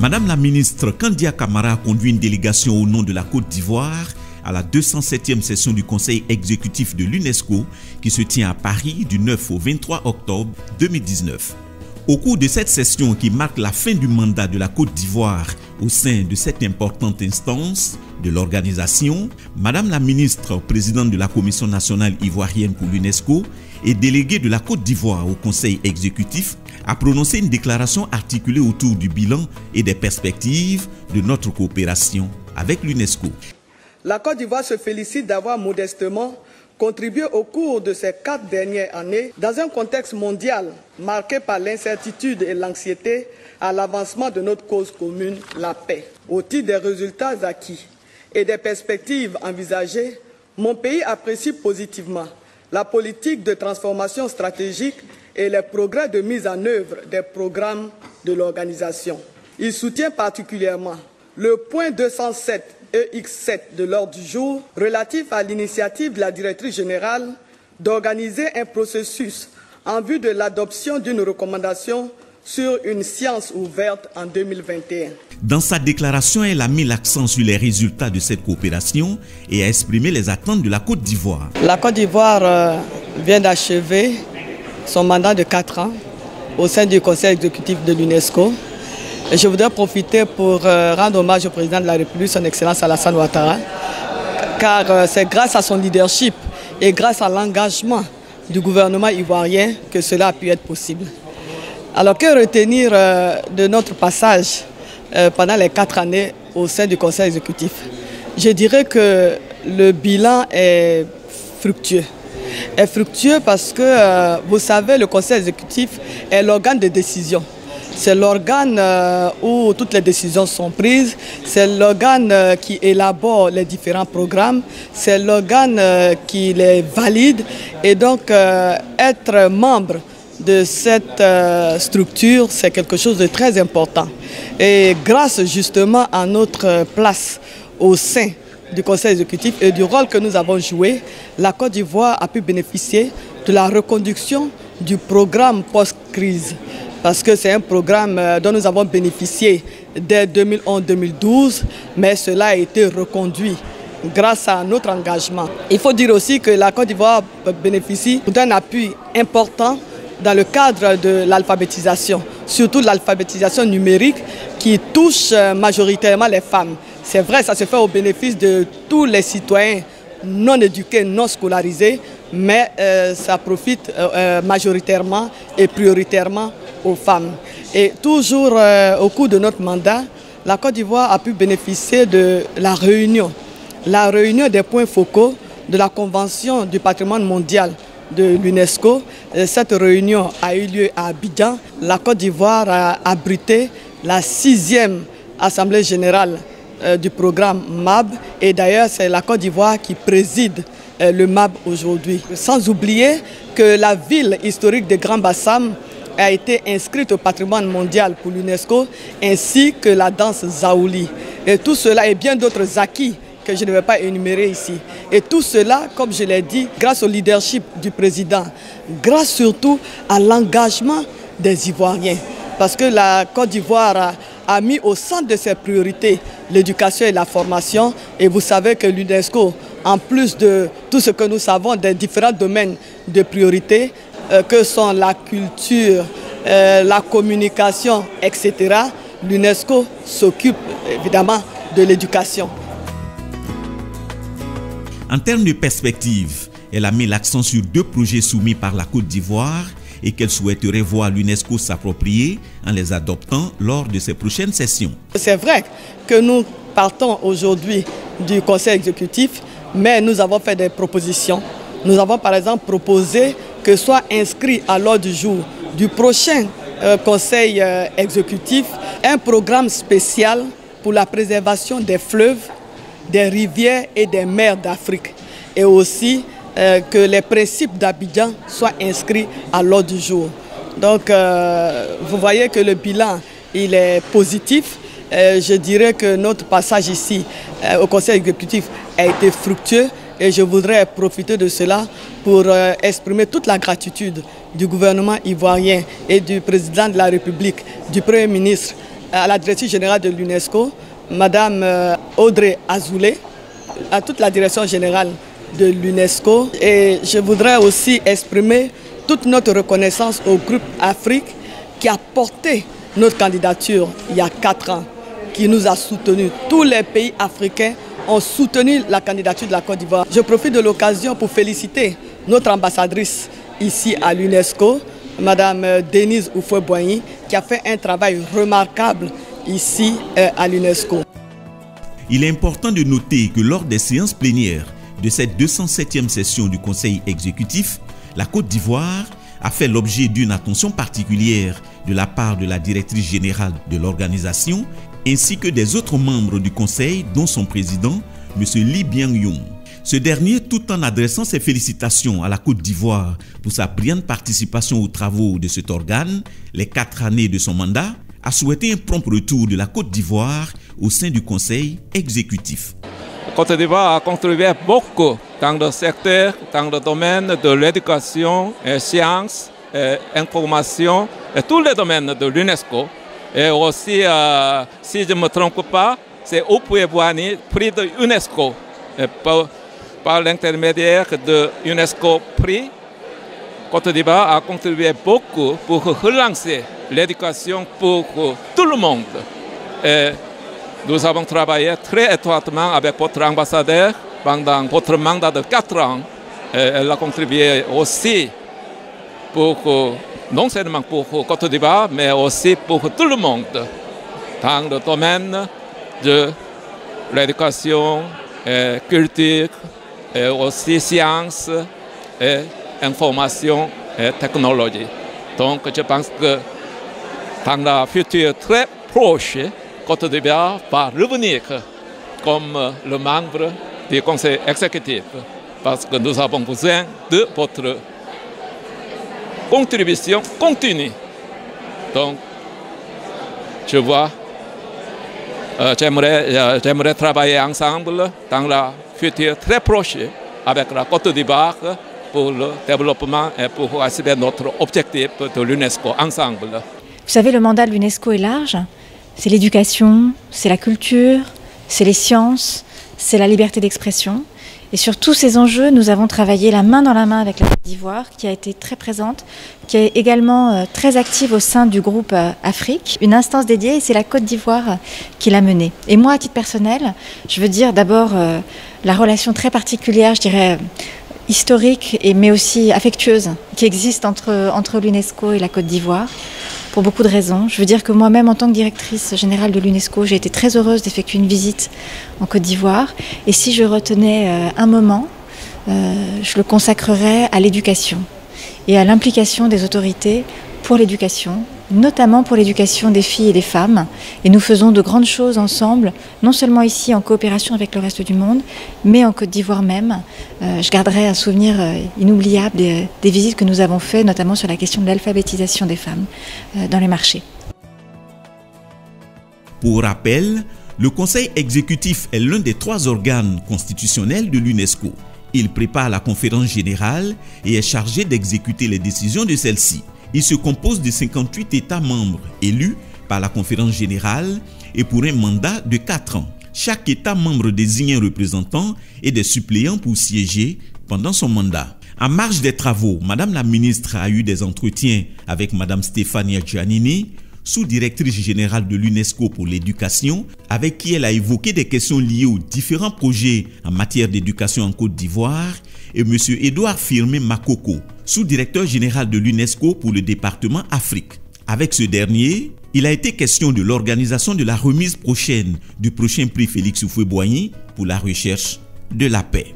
Madame la ministre Kandia Camara a conduit une délégation au nom de la Côte d'Ivoire à la 207e session du Conseil exécutif de l'UNESCO qui se tient à Paris du 9 au 23 octobre 2019. Au cours de cette session qui marque la fin du mandat de la Côte d'Ivoire au sein de cette importante instance de l'organisation, Madame la ministre, présidente de la Commission nationale ivoirienne pour l'UNESCO et déléguée de la Côte d'Ivoire au Conseil exécutif, a prononcé une déclaration articulée autour du bilan et des perspectives de notre coopération avec l'UNESCO. La Côte d'Ivoire se félicite d'avoir modestement contribué au cours de ces 4 dernières années, dans un contexte mondial marqué par l'incertitude et l'anxiété, à l'avancement de notre cause commune, la paix. Au titre des résultats acquis et des perspectives envisagées, mon pays apprécie positivement la politique de transformation stratégique et les progrès de mise en œuvre des programmes de l'organisation. Il soutient particulièrement le point 207 EX7 de l'ordre du jour relatif à l'initiative de la directrice générale d'organiser un processus en vue de l'adoption d'une recommandation sur une science ouverte en 2021. Dans sa déclaration, elle a mis l'accent sur les résultats de cette coopération et a exprimé les attentes de la Côte d'Ivoire. La Côte d'Ivoire vient d'achever son mandat de 4 ans au sein du Conseil exécutif de l'UNESCO. Je voudrais profiter pour rendre hommage au président de la République, son Excellence Alassane Ouattara, car c'est grâce à son leadership et grâce à l'engagement du gouvernement ivoirien que cela a pu être possible. Alors que retenir de notre passage pendant les 4 années au sein du Conseil exécutif? Je dirais que le bilan est fructueux. Est fructueux parce que, vous savez, le Conseil exécutif est l'organe de décision. C'est l'organe où toutes les décisions sont prises, c'est l'organe qui élabore les différents programmes, c'est l'organe qui les valide. Et donc, être membre de cette structure, c'est quelque chose de très important. Et grâce justement à notre place au sein du Conseil exécutif et du rôle que nous avons joué, la Côte d'Ivoire a pu bénéficier de la reconduction du programme post-crise. Parce que c'est un programme dont nous avons bénéficié dès 2011-2012, mais cela a été reconduit grâce à notre engagement. Il faut dire aussi que la Côte d'Ivoire bénéficie d'un appui important dans le cadre de l'alphabétisation, surtout de l'alphabétisation numérique qui touche majoritairement les femmes. C'est vrai, ça se fait au bénéfice de tous les citoyens non éduqués, non scolarisés, mais ça profite majoritairement et prioritairement aux femmes. Et toujours au cours de notre mandat, la Côte d'Ivoire a pu bénéficier de la réunion des points focaux de la Convention du patrimoine mondial de l'UNESCO. Cette réunion a eu lieu à Abidjan. La Côte d'Ivoire a abrité la 6e Assemblée générale du programme MAB. Et d'ailleurs, c'est la Côte d'Ivoire qui préside le MAB aujourd'hui. Sans oublier que la ville historique de Grand Bassam a été inscrite au patrimoine mondial pour l'UNESCO, ainsi que la danse Zaouli. Et tout cela et bien d'autres acquis que je ne vais pas énumérer ici. Et tout cela, comme je l'ai dit, grâce au leadership du président, grâce surtout à l'engagement des Ivoiriens. Parce que la Côte d'Ivoire a mis au centre de ses priorités l'éducation et la formation. Et vous savez que l'UNESCO, en plus de tout ce que nous savons des différents domaines de priorité, que sont la culture, la communication, etc., l'UNESCO s'occupe évidemment de l'éducation. En termes de perspective, elle a mis l'accent sur 2 projets soumis par la Côte d'Ivoire et qu'elle souhaiterait voir l'UNESCO s'approprier en les adoptant lors de ses prochaines sessions. C'est vrai que nous partons aujourd'hui du Conseil exécutif, mais nous avons fait des propositions. Nous avons par exemple proposé que soit inscrit à l'ordre du jour du prochain Conseil exécutif un programme spécial pour la préservation des fleuves, des rivières et des mers d'Afrique. Et aussi que les principes d'Abidjan soient inscrits à l'ordre du jour. Donc vous voyez que le bilan il est positif. Je dirais que notre passage ici au Conseil exécutif a été fructueux et je voudrais profiter de cela pour exprimer toute la gratitude du gouvernement ivoirien et du président de la République, du Premier ministre à la directrice générale de l'UNESCO, Madame Audrey Azoulay, à toute la direction générale de l'UNESCO. Et je voudrais aussi exprimer toute notre reconnaissance au groupe Afrique qui a porté notre candidature il y a 4 ans, qui nous a soutenus. Tous les pays africains ont soutenu la candidature de la Côte d'Ivoire. Je profite de l'occasion pour féliciter notre ambassadrice ici à l'UNESCO, Madame Denise Oufoué-Boigny, qui a fait un travail remarquable ici à l'UNESCO. Il est important de noter que lors des séances plénières de cette 207e session du Conseil exécutif, la Côte d'Ivoire a fait l'objet d'une attention particulière de la part de la directrice générale de l'organisation ainsi que des autres membres du Conseil, dont son président, M. Lee Byung-Young. Ce dernier, tout en adressant ses félicitations à la Côte d'Ivoire pour sa brillante participation aux travaux de cet organe, les 4 années de son mandat, a souhaité un prompt retour de la Côte d'Ivoire au sein du Conseil exécutif. La Côte d'Ivoire a contribué beaucoup dans le secteur, dans le domaine de l'éducation, sciences, information, et tous les domaines de l'UNESCO. Et aussi, si je ne me trompe pas, c'est Oufoué-Boigny, prix de l'UNESCO. Par l'intermédiaire de l'UNESCO prix, Côte d'Ivoire a contribué beaucoup pour relancer l'éducation pour tout le monde. Et nous avons travaillé très étroitement avec votre ambassadeur pendant votre mandat de 4 ans. Et elle a contribué aussi non seulement pour Côte d'Ivoire, mais aussi pour tout le monde dans le domaine de l'éducation, culture, et aussi sciences, et information et technologie. Donc je pense que dans le futur très proche, Côte d'Ivoire va revenir comme le membre du Conseil exécutif parce que nous avons besoin de votre contribution continue. Donc, je vois, j'aimerais travailler ensemble dans le futur très proche avec la Côte d'Ivoire pour le développement et pour achever notre objectif de l'UNESCO ensemble. Vous savez, le mandat de l'UNESCO est large. C'est l'éducation, c'est la culture, c'est les sciences, c'est la liberté d'expression. Et sur tous ces enjeux, nous avons travaillé la main dans la main avec la Côte d'Ivoire, qui a été très présente, qui est également très active au sein du groupe Afrique, une instance dédiée, et c'est la Côte d'Ivoire qui l'a menée. Et moi, à titre personnel, je veux dire d'abord la relation très particulière, je dirais historique, mais aussi affectueuse, qui existe entre l'UNESCO et la Côte d'Ivoire, pour beaucoup de raisons. Je veux dire que moi-même, en tant que directrice générale de l'UNESCO, j'ai été très heureuse d'effectuer une visite en Côte d'Ivoire. Et si je retenais un moment, je le consacrerais à l'éducation et à l'implication des autorités pour l'éducation, notamment pour l'éducation des filles et des femmes. Et nous faisons de grandes choses ensemble, non seulement ici en coopération avec le reste du monde, mais en Côte d'Ivoire même. Je garderai un souvenir inoubliable des visites que nous avons faites, notamment sur la question de l'alphabétisation des femmes dans les marchés. Pour rappel, le Conseil exécutif est l'un des 3 organes constitutionnels de l'UNESCO. Il prépare la conférence générale et est chargé d'exécuter les décisions de celle-ci. Il se compose de 58 États membres élus par la conférence générale et pour un mandat de 4 ans. Chaque État membre désigne un représentant et des suppléants pour siéger pendant son mandat. En marge des travaux, Madame la ministre a eu des entretiens avec Madame Stefania Giannini, sous-directrice générale de l'UNESCO pour l'éducation, avec qui elle a évoqué des questions liées aux différents projets en matière d'éducation en Côte d'Ivoire, et M. Edouard Firmin Makoko, sous-directeur général de l'UNESCO pour le département Afrique. Avec ce dernier, il a été question de l'organisation de la remise prochaine du prochain prix Félix Houphouët-Boigny pour la recherche de la paix.